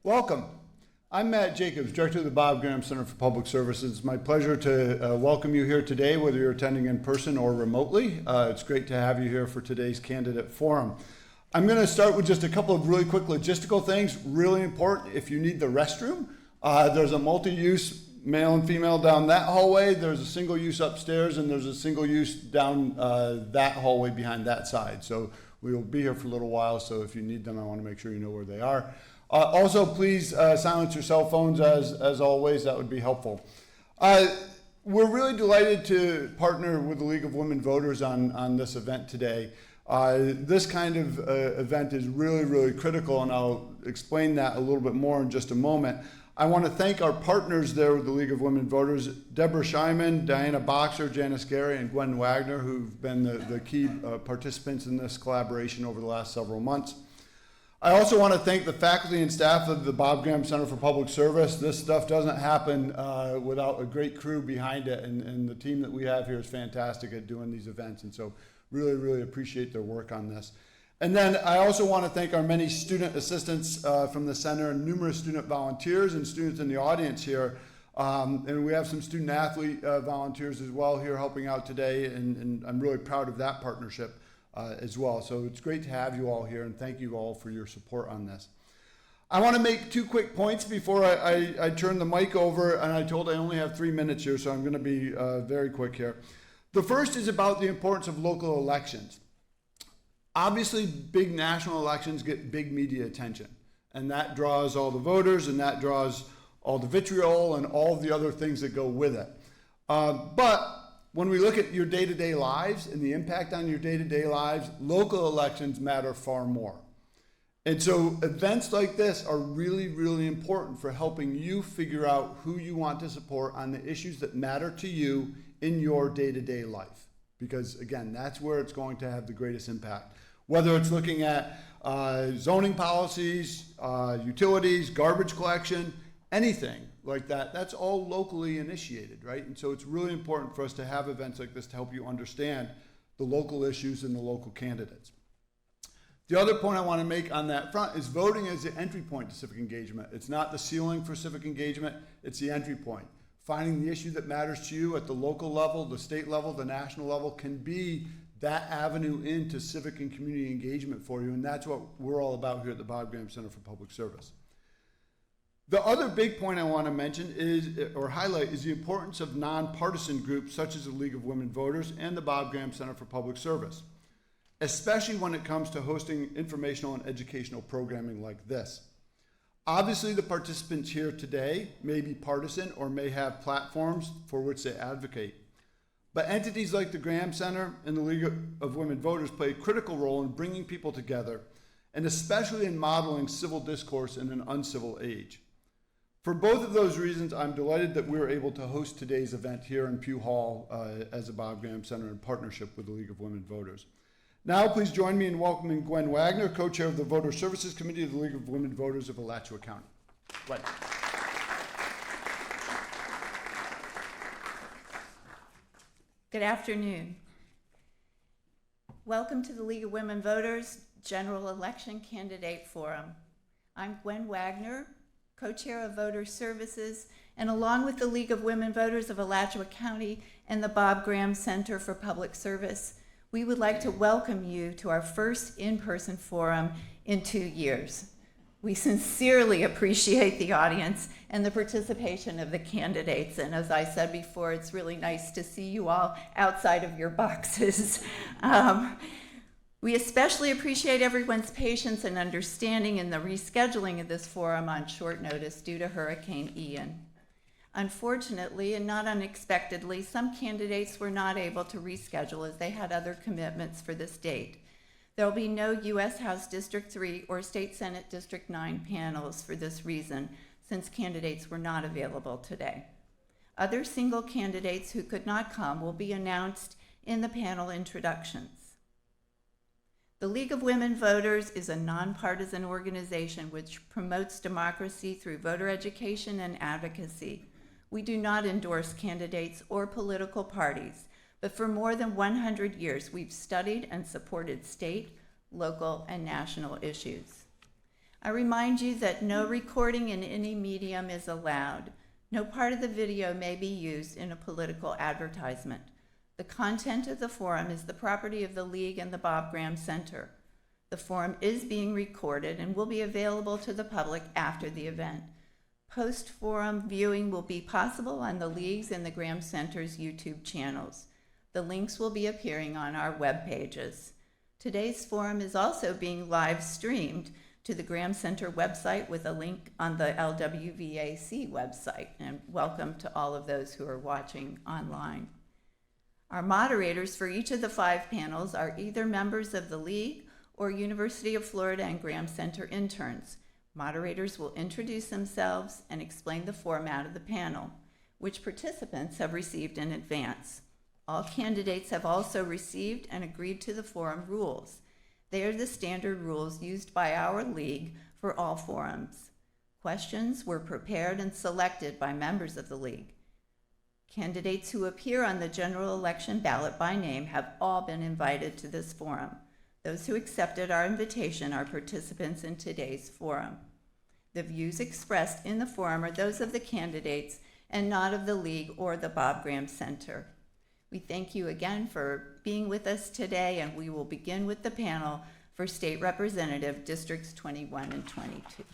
Welcome. I'm Matt Jacobs, Director of the Bob Graham Center for Public Services. It's my pleasure to welcome you here today, whether you're attending in person or remotely. It's great to have you here for today's candidate forum. I'm going to start with just a couple of really quick logistical things, really important. If you need the restroom, there's a multi-use male and female down that hallway, there's a single use upstairs, and there's a single use down that hallway behind that side. So we will be here for a little while, so if you need them, I want to make sure you know where they are. Also, please silence your cell phones as always. That would be helpful. We're really delighted to partner with the League of Women Voters on this event today. This kind of event is really, really critical, and I'll explain that a little bit more in just a moment. I want to thank our partners there with the League of Women Voters, Deborah Scheinman, Diana Boxer, Janice Gary, and Gwen Wagner, who've been the key participants in this collaboration over the last several months. I also want to thank the faculty and staff of the Bob Graham Center for Public Service. This stuff doesn't happen without a great crew behind it, and the team that we have here is fantastic at doing these events, and so really, really appreciate their work on this. And then I also want to thank our many student assistants from the center and numerous student volunteers and students in the audience here. And we have some student athlete volunteers as well here helping out today, and I'm really proud of that partnership as well. So it's great to have you all here, and thank you all for your support on this. I want to make two quick points before I turn the mic over, and I told I only have 3 minutes here, so I'm going to be very quick here. The first is about the importance of local elections. Obviously, big national elections get big media attention, and that draws all the voters, and that draws all the vitriol and all of the other things that go with it. But when we look at your day-to-day lives and the impact on your day-to-day lives, local elections matter far more. And so events like this are really, really important for helping you figure out who you want to support on the issues that matter to you in your day-to-day life. Because again, that's where it's going to have the greatest impact. Whether it's looking at zoning policies, utilities, garbage collection, anything like that, that's all locally initiated, right? And so it's really important for us to have events like this to help you understand the local issues and the local candidates. The other point I want to make on that front is voting is the entry point to civic engagement. It's not the ceiling for civic engagement, it's the entry point. Finding the issue that matters to you at the local level, the state level, the national level can be that avenue into civic and community engagement for you, and that's what we're all about here at the Bob Graham Center for Public Service. The other big point I want to mention or highlight is the importance of nonpartisan groups such as the League of Women Voters and the Bob Graham Center for Public Service, especially when it comes to hosting informational and educational programming like this. Obviously, the participants here today may be partisan or may have platforms for which they advocate. But entities like the Graham Center and the League of Women Voters play a critical role in bringing people together, and especially in modeling civil discourse in an uncivil age. For both of those reasons, I'm delighted that we were able to host today's event here in Pugh Hall as a Bob Graham Center in partnership with the League of Women Voters. Now, please join me in welcoming Gwen Wagner, co-chair of the Voter Services Committee of the League of Women Voters of Alachua County. Gwen. Good afternoon. Welcome to the League of Women Voters General Election Candidate Forum. I'm Gwen Wagner, co-chair of Voter Services, and along with the League of Women Voters of Alachua County and the Bob Graham Center for Public Service, we would like to welcome you to our first in-person forum in 2 years. We sincerely appreciate the audience and the participation of the candidates. And as I said before, it's really nice to see you all outside of your boxes. We especially appreciate everyone's patience and understanding in the rescheduling of this forum on short notice due to Hurricane Ian. Unfortunately, and not unexpectedly, some candidates were not able to reschedule as they had other commitments for this date. There will be no U.S. House District 3 or State Senate District 9 panels for this reason, since candidates were not available today. Other single candidates who could not come will be announced in the panel introductions. The League of Women Voters is a nonpartisan organization which promotes democracy through voter education and advocacy. We do not endorse candidates or political parties, but for more than 100 years, we've studied and supported state, local, and national issues. I remind you that no recording in any medium is allowed. No part of the video may be used in a political advertisement. The content of the forum is the property of the League and the Bob Graham Center. The forum is being recorded and will be available to the public after the event. Post-forum viewing will be possible on the League's and the Graham Center's YouTube channels. The links will be appearing on our web pages. Today's forum is also being live streamed to the Graham Center website with a link on the LWVAC website, and welcome to all of those who are watching online. Our moderators for each of the 5 panels are either members of the League or University of Florida and Graham Center interns. Moderators will introduce themselves and explain the format of the panel, which participants have received in advance. All candidates have also received and agreed to the forum rules. They are the standard rules used by our League for all forums. Questions were prepared and selected by members of the League. Candidates who appear on the general election ballot by name have all been invited to this forum. Those who accepted our invitation are participants in today's forum. The views expressed in the forum are those of the candidates and not of the League or the Bob Graham Center. We thank you again for being with us today, and we will begin with the panel for State Representative Districts 21 and 22.